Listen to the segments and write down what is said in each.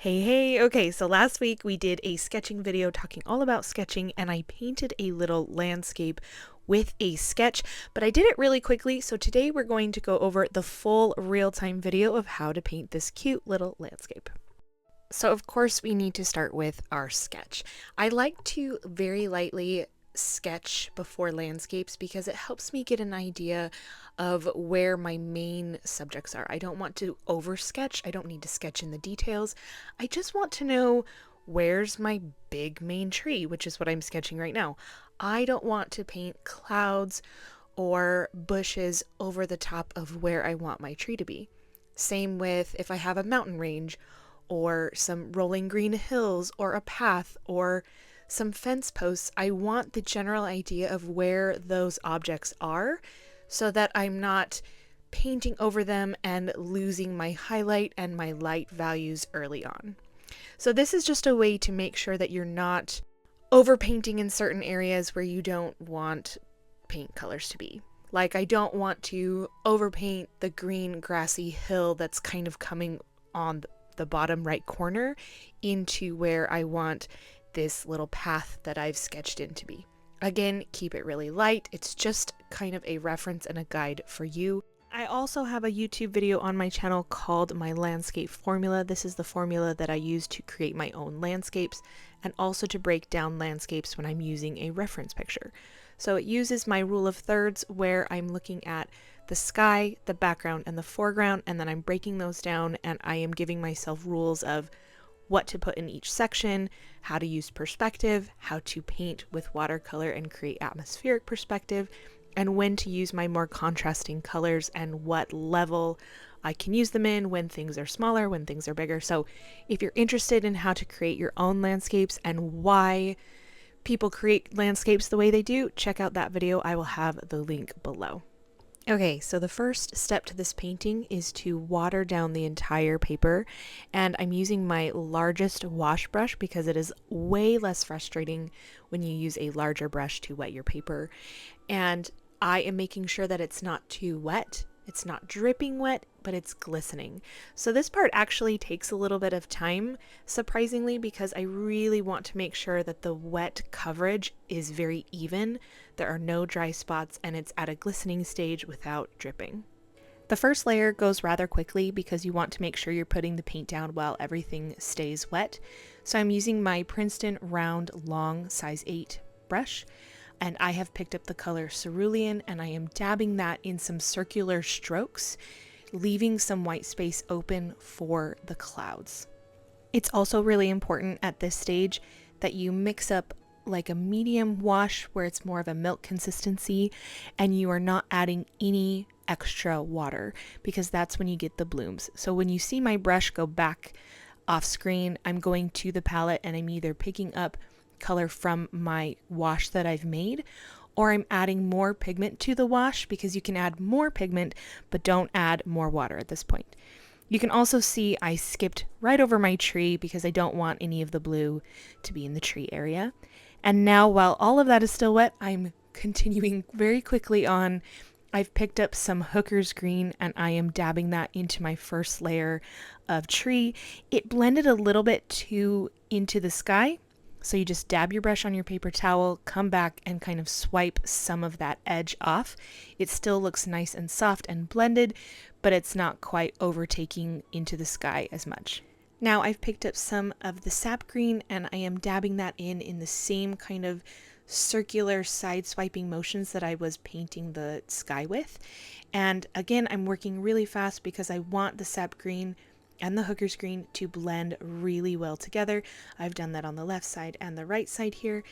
Hey, okay, so last week we did a sketching video talking all about sketching, and I painted a little landscape with a sketch, but I did it really quickly, so today we're going to go over the full real-time video of how to paint this cute little landscape. So of course we need to start with our sketch. I like to very lightly sketch before landscapes because it helps me get an idea of where my main subjects are. I don't want to over sketch. I don't need to sketch in the details. I just want to know where's my big main tree, which is what I'm sketching right now. I don't want to paint clouds or bushes over the top of where I want my tree to be. Same with if I have a mountain range or some rolling green hills or a path or some fence posts. I want the general idea of where those objects are so that I'm not painting over them and losing my highlight and my light values early on. So this is just a way to make sure that you're not overpainting in certain areas where you don't want paint colors to be. Like I don't want to overpaint the green grassy hill that's kind of coming on the bottom right corner into where I want this little path that I've sketched in to be. Again, keep it really light. It's just kind of a reference and a guide for you. I also have a YouTube video on my channel called My Landscape Formula. This is the formula that I use to create my own landscapes and also to break down landscapes when I'm using a reference picture. So it uses my rule of thirds where I'm looking at the sky, the background, and the foreground, and then I'm breaking those down and I am giving myself rules of what to put in each section, how to use perspective, how to paint with watercolor and create atmospheric perspective, and when to use my more contrasting colors and what level I can use them in when things are smaller, when things are bigger. So if you're interested in how to create your own landscapes and why people create landscapes the way they do, check out that video. I will have the link below. Okay, so the first step to this painting is to water down the entire paper, and I'm using my largest wash brush because it is way less frustrating when you use a larger brush to wet your paper. And I am making sure that it's not too wet. It's not dripping wet, but it's glistening. So this part actually takes a little bit of time, surprisingly, because I really want to make sure that the wet coverage is very even. There are no dry spots and it's at a glistening stage without dripping. The first layer goes rather quickly because you want to make sure you're putting the paint down while everything stays wet. So I'm using my Princeton round long size 8 brush. And I have picked up the color cerulean and I am dabbing that in some circular strokes, leaving some white space open for the clouds. It's also really important at this stage that you mix up like a medium wash where it's more of a milk consistency and you are not adding any extra water because that's when you get the blooms. So when you see my brush go back off screen, I'm going to the palette and I'm either picking up color from my wash that I've made, or I'm adding more pigment to the wash because you can add more pigment, but don't add more water at this point. You can also see I skipped right over my tree because I don't want any of the blue to be in the tree area. And now while all of that is still wet, I'm continuing very quickly on. I've picked up some hooker's green and I am dabbing that into my first layer of tree. It blended a little bit too into the sky. So you just dab your brush on your paper towel, come back and kind of swipe some of that edge off. It still looks nice and soft and blended, but it's not quite overtaking into the sky as much. Now I've picked up some of the sap green and I am dabbing that in the same kind of circular side swiping motions that I was painting the sky with. And again, I'm working really fast because I want the sap green and the hooker's green to blend really well together. I've done that on the left side and the right side here.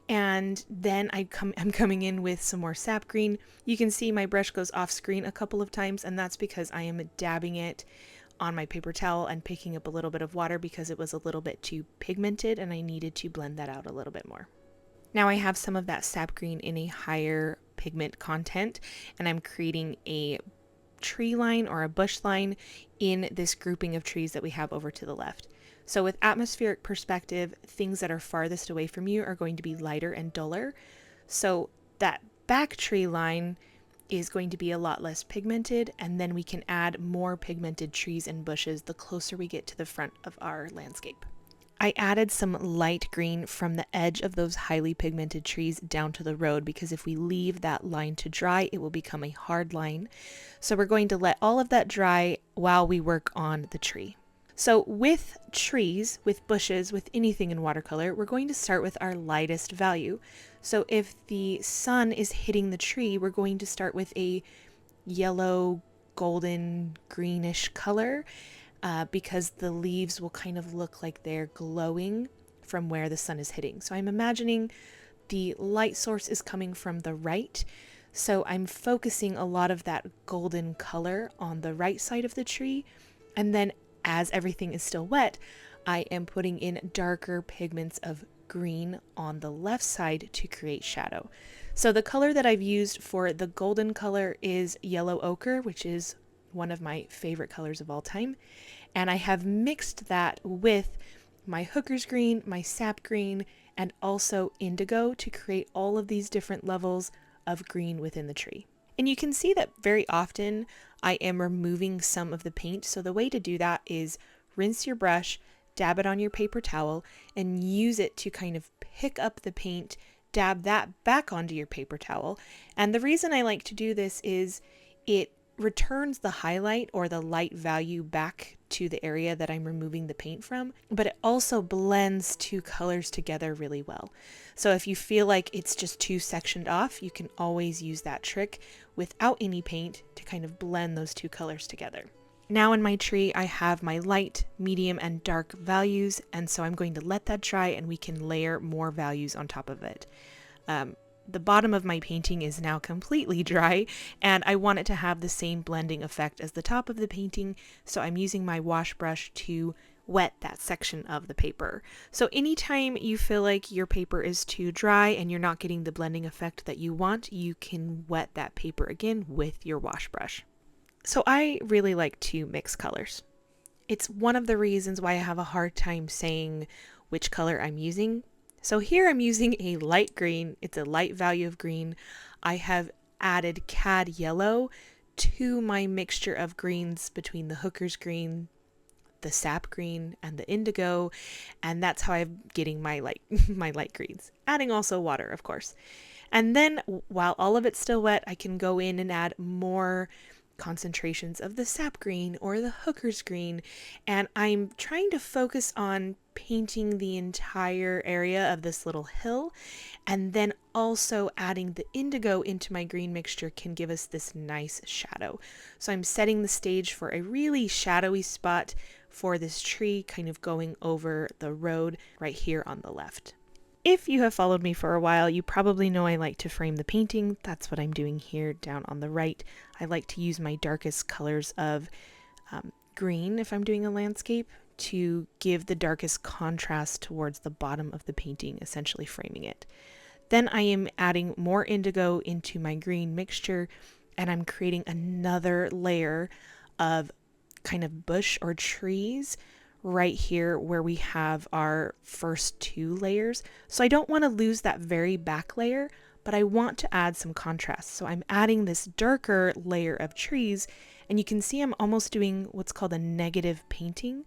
And then I'm coming in with some more sap green. You can see my brush goes off screen a couple of times, and that's because I am dabbing it on my paper towel and picking up a little bit of water because it was a little bit too pigmented and I needed to blend that out a little bit more. Now I have some of that sap green in a higher pigment content and I'm creating a tree line or a bush line in this grouping of trees that we have over to the left. So with atmospheric perspective, things that are farthest away from you are going to be lighter and duller. So that back tree line is going to be a lot less pigmented, and then we can add more pigmented trees and bushes the closer we get to the front of our landscape. I added some light green from the edge of those highly pigmented trees down to the road, because if we leave that line to dry, it will become a hard line. So we're going to let all of that dry while we work on the tree. So with trees, with bushes, with anything in watercolor, we're going to start with our lightest value. So if the sun is hitting the tree, we're going to start with a yellow, golden, greenish color, because the leaves will kind of look like they're glowing from where the sun is hitting. So I'm imagining the light source is coming from the right. So I'm focusing a lot of that golden color on the right side of the tree. And then as everything is still wet, I am putting in darker pigments of green on the left side to create shadow. So the color that I've used for the golden color is yellow ochre, which is one of my favorite colors of all time. And I have mixed that with my hooker's green, my sap green, and also indigo to create all of these different levels of green within the tree. And you can see that very often I am removing some of the paint. So the way to do that is rinse your brush, dab it on your paper towel, and use it to kind of pick up the paint, dab that back onto your paper towel. And the reason I like to do this is it returns the highlight or the light value back to the area that I'm removing the paint from, but it also blends two colors together really well. So if you feel like it's just too sectioned off, you can always use that trick without any paint to kind of blend those two colors together. Now in my tree, I have my light, medium, and dark values, and so I'm going to let that dry and we can layer more values on top of it. The bottom of my painting is now completely dry, and I want it to have the same blending effect as the top of the painting, so I'm using my wash brush to wet that section of the paper. So anytime you feel like your paper is too dry and you're not getting the blending effect that you want, you can wet that paper again with your wash brush. So I really like to mix colors. It's one of the reasons why I have a hard time saying which color I'm using. So here I'm using a light green. It's a light value of green. I have added cad yellow to my mixture of greens between the hooker's green, the sap green, and the indigo, and that's how I'm getting my light greens. Adding also water, of course. And then while all of it's still wet, I can go in and add more concentrations of the sap green or the hooker's green, and I'm trying to focus on painting the entire area of this little hill, and then also adding the indigo into my green mixture can give us this nice shadow. So I'm setting the stage for a really shadowy spot for this tree kind of going over the road right here on the left. If you have followed me for a while, you probably know I like to frame the painting. That's what I'm doing here down on the right. I like to use my darkest colors of green if I'm doing a landscape to give the darkest contrast towards the bottom of the painting, essentially framing it. Then I am adding more indigo into my green mixture, and I'm creating another layer of kind of bush or trees right here where we have our first two layers. So I don't want to lose that very back layer, but I want to add some contrast. So I'm adding this darker layer of trees, and you can see I'm almost doing what's called a negative painting,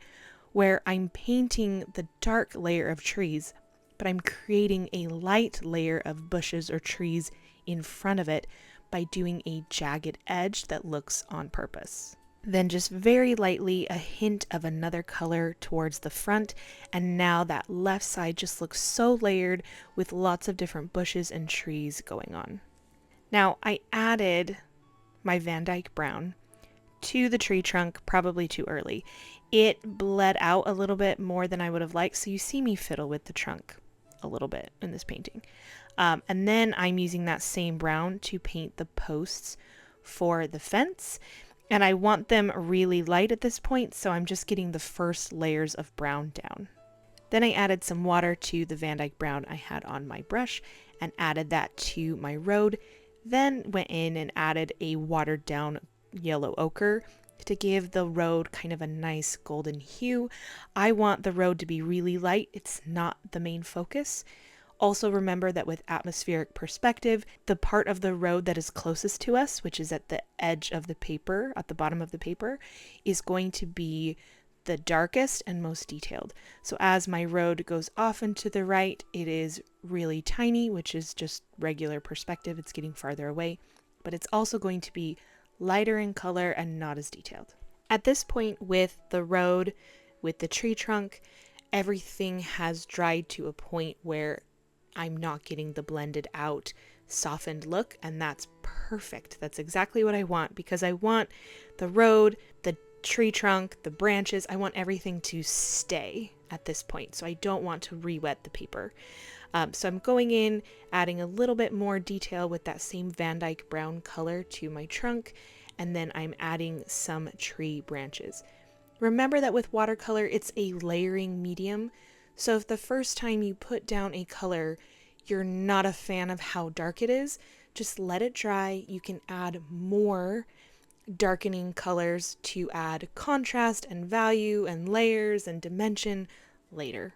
where I'm painting the dark layer of trees, but I'm creating a light layer of bushes or trees in front of it by doing a jagged edge that looks on purpose. Then just very lightly a hint of another color towards the front, and now that left side just looks so layered with lots of different bushes and trees going on. Now I added my Van Dyke brown to the tree trunk probably too early. It bled out a little bit more than I would have liked, so you see me fiddle with the trunk a little bit in this painting. And then I'm using that same brown to paint the posts for the fence. And I want them really light at this point, so I'm just getting the first layers of brown down. Then I added some water to the Van Dyke brown I had on my brush and added that to my road. Then went in and added a watered down yellow ochre to give the road kind of a nice golden hue. I want the road to be really light. It's not the main focus. Also remember that with atmospheric perspective, the part of the road that is closest to us, which is at the edge of the paper, at the bottom of the paper, is going to be the darkest and most detailed. So as my road goes off and to the right, it is really tiny, which is just regular perspective. It's getting farther away, but it's also going to be lighter in color and not as detailed. At this point with the road, with the tree trunk, everything has dried to a point where I'm not getting the blended out, softened look, and that's perfect. That's exactly what I want, because I want the road, the tree trunk, the branches, I want everything to stay at this point. So I don't want to re-wet the paper. So I'm going in, adding a little bit more detail with that same Van Dyke brown color to my trunk, and then I'm adding some tree branches. Remember that with watercolor, it's a layering medium. So if the first time you put down a color, you're not a fan of how dark it is, just let it dry. You can add more darkening colors to add contrast and value and layers and dimension later.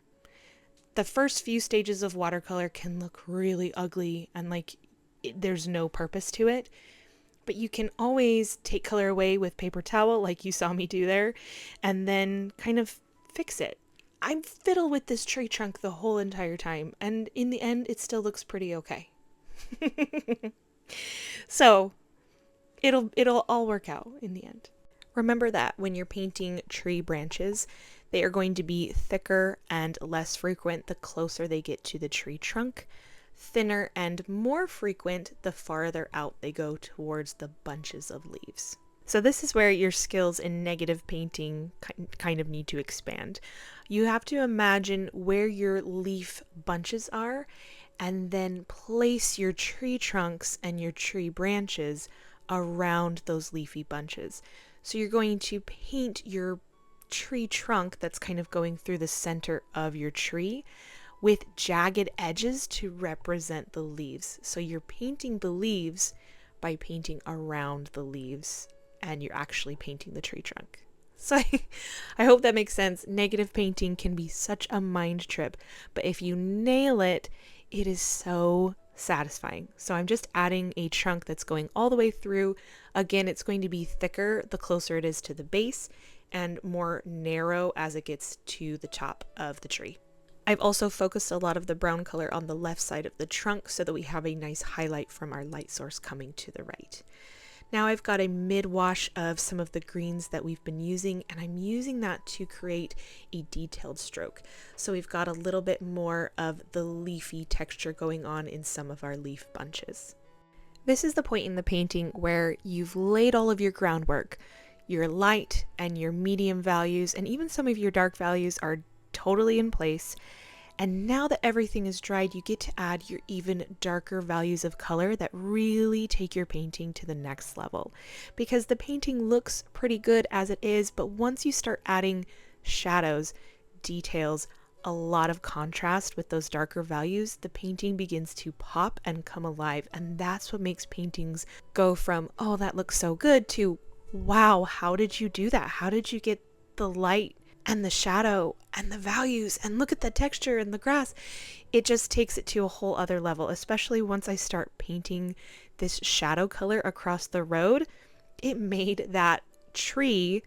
The first few stages of watercolor can look really ugly and like there's no purpose to it, but you can always take color away with paper towel like you saw me do there, and then kind of fix it. I fiddle with this tree trunk the whole entire time, and in the end, it still looks pretty okay. So it'll all work out in the end. Remember that when you're painting tree branches, they are going to be thicker and less frequent the closer they get to the tree trunk, thinner and more frequent the farther out they go towards the bunches of leaves. So this is where your skills in negative painting kind of need to expand. You have to imagine where your leaf bunches are and then place your tree trunks and your tree branches around those leafy bunches. So you're going to paint your tree trunk that's kind of going through the center of your tree with jagged edges to represent the leaves. So you're painting the leaves by painting around the leaves, and you're actually painting the tree trunk. So I hope that makes sense. Negative painting can be such a mind trip, but if you nail it, it is so satisfying. So I'm just adding a trunk that's going all the way through. Again, it's going to be thicker the closer it is to the base and more narrow as it gets to the top of the tree. I've also focused a lot of the brown color on the left side of the trunk so that we have a nice highlight from our light source coming to the right. Now I've got a mid-wash of some of the greens that we've been using, and I'm using that to create a detailed stroke. So we've got a little bit more of the leafy texture going on in some of our leaf bunches. This is the point in the painting where you've laid all of your groundwork. Your light and your medium values and even some of your dark values are totally in place. And now that everything is dried, you get to add your even darker values of color that really take your painting to the next level. Because the painting looks pretty good as it is, but once you start adding shadows, details, a lot of contrast with those darker values, the painting begins to pop and come alive. And that's what makes paintings go from, oh, that looks so good, to, wow, how did you do that? How did you get the light and the shadow and the values, and look at the texture and the grass? It just takes it to a whole other level, especially once I start painting this shadow color across the road. It made that tree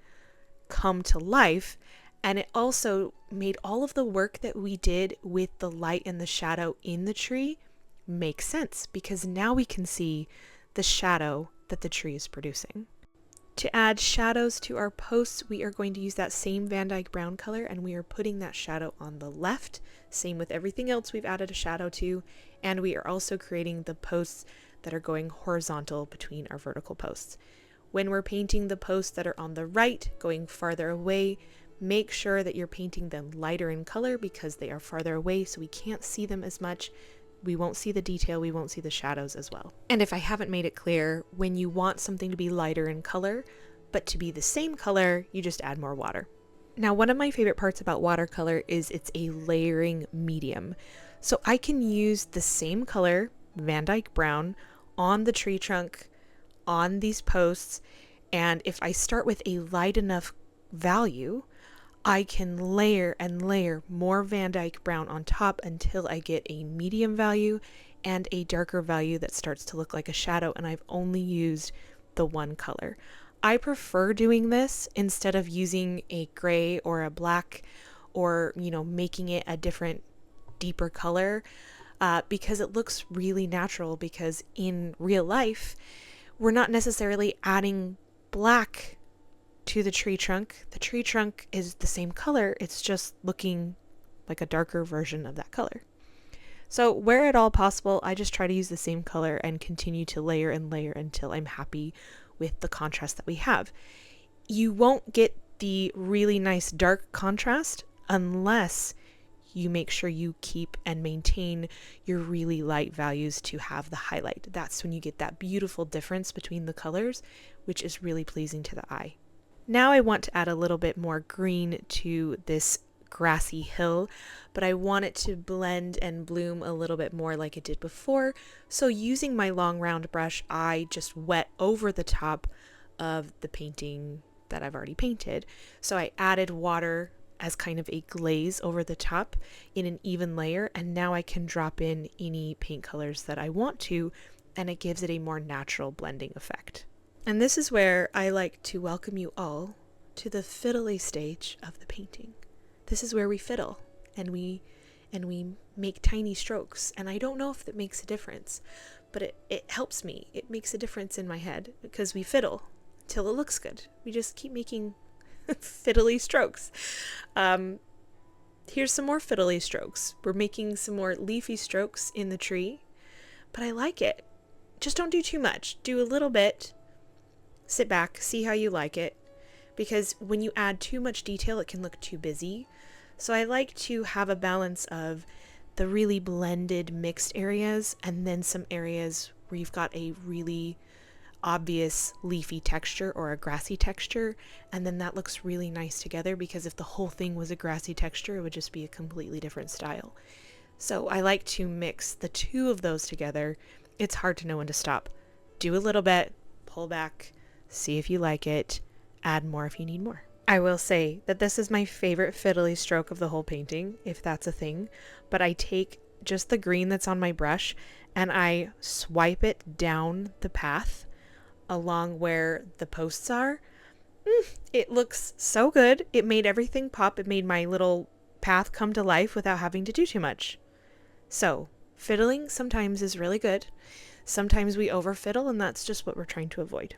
come to life, and it also made all of the work that we did with the light and the shadow in the tree make sense, because now we can see the shadow that the tree is producing. To add shadows to our posts, we are going to use that same Van Dyke brown color, and we are putting that shadow on the left. Same with everything else we've added a shadow to, and we are also creating the posts that are going horizontal between our vertical posts. When we're painting the posts that are on the right, going farther away, make sure that you're painting them lighter in color because they are farther away, so we can't see them as much. We won't see the detail, we won't see the shadows as well. And if I haven't made it clear, when you want something to be lighter in color, but to be the same color, you just add more water. Now, one of my favorite parts about watercolor is it's a layering medium. So I can use the same color, Van Dyke brown, on the tree trunk, on these posts, and if I start with a light enough value, I can layer and layer more Van Dyke brown on top until I get a medium value and a darker value that starts to look like a shadow, and I've only used the one color. I prefer doing this instead of using a gray or a black or, making it a different, deeper color, because it looks really natural, because in real life, we're not necessarily adding black to the tree trunk. The tree trunk is the same color, it's just looking like a darker version of that color. So where at all possible, I just try to use the same color and continue to layer and layer until I'm happy with the contrast that we have. You won't get the really nice dark contrast unless you make sure you keep and maintain your really light values to have the highlight. That's when you get that beautiful difference between the colors, which is really pleasing to the eye. Now I want to add a little bit more green to this grassy hill, but I want it to blend and bloom a little bit more like it did before. So using my long round brush, I just wet over the top of the painting that I've already painted. So I added water as kind of a glaze over the top in an even layer, and now I can drop in any paint colors that I want to, and it gives it a more natural blending effect. And this is where I like to welcome you all to the fiddly stage of the painting. This is where we fiddle and we make tiny strokes, and I don't know if that makes a difference, but it helps me. It makes a difference in my head because we fiddle till it looks good. We just keep making fiddly strokes. Here's some more fiddly strokes. We're making some more leafy strokes in the tree, but I like it. Just don't do too much. Do a little bit. Sit back, see how you like it, because when you add too much detail, it can look too busy. So I like to have a balance of the really blended mixed areas and then some areas where you've got a really obvious leafy texture or a grassy texture, and then that looks really nice together, because if the whole thing was a grassy texture, it would just be a completely different style. So I like to mix the two of those together. It's hard to know when to stop. Do a little bit, pull back, see if you like it, add more if you need more. I will say that this is my favorite fiddly stroke of the whole painting, if that's a thing, but I take just the green that's on my brush and I swipe it down the path along where the posts are. It looks so good. It made everything pop. It made my little path come to life without having to do too much. So fiddling sometimes is really good. Sometimes we over fiddle, and that's just what we're trying to avoid.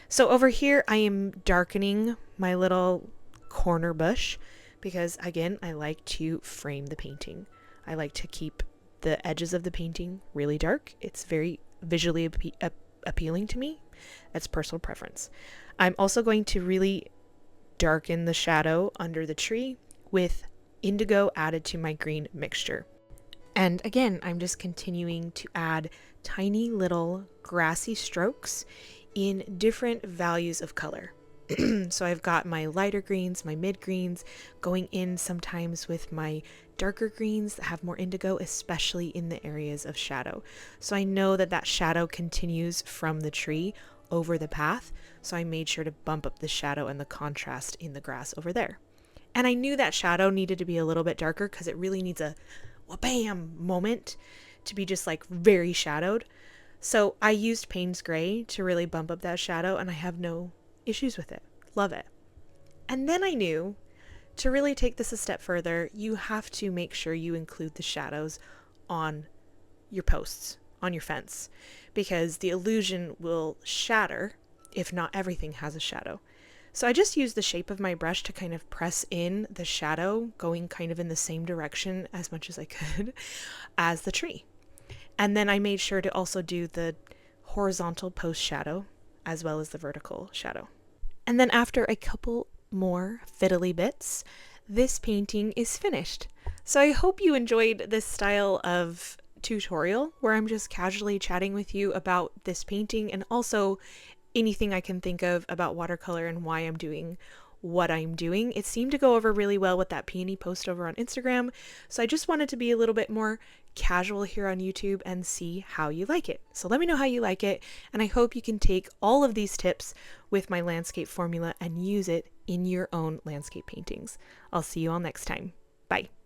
So over here, I am darkening my little corner bush because, again, I like to frame the painting. I like to keep the edges of the painting really dark. It's very visually appealing to me. That's personal preference. I'm also going to really darken the shadow under the tree with indigo added to my green mixture. And again, I'm just continuing to add tiny little grassy strokes in different values of color. So I've got my lighter greens, my mid greens, going in sometimes with my darker greens that have more indigo, especially in the areas of shadow. So I know that that shadow continues from the tree over the path, so I made sure to bump up the shadow and the contrast in the grass over there. And I knew that shadow needed to be a little bit darker because it really needs a wha-bam moment to be just like very shadowed. So I used Payne's Gray to really bump up that shadow, and I have no issues with it. Love it. And then I knew to really take this a step further, you have to make sure you include the shadows on your posts, on your fence, because the illusion will shatter if not everything has a shadow. So I just used the shape of my brush to kind of press in the shadow, going kind of in the same direction as much as I could as the tree. And then I made sure to also do the horizontal post shadow as well as the vertical shadow. And then after a couple more fiddly bits, this painting is finished. So I hope you enjoyed this style of tutorial where I'm just casually chatting with you about this painting and also anything I can think of about watercolor and why I'm doing what I'm doing. It seemed to go over really well with that peony post over on Instagram, so I just wanted to be a little bit more casual here on YouTube and see how you like it. So let me know how you like it, and I hope you can take all of these tips with my landscape formula and use it in your own landscape paintings. I'll see you all next time. Bye.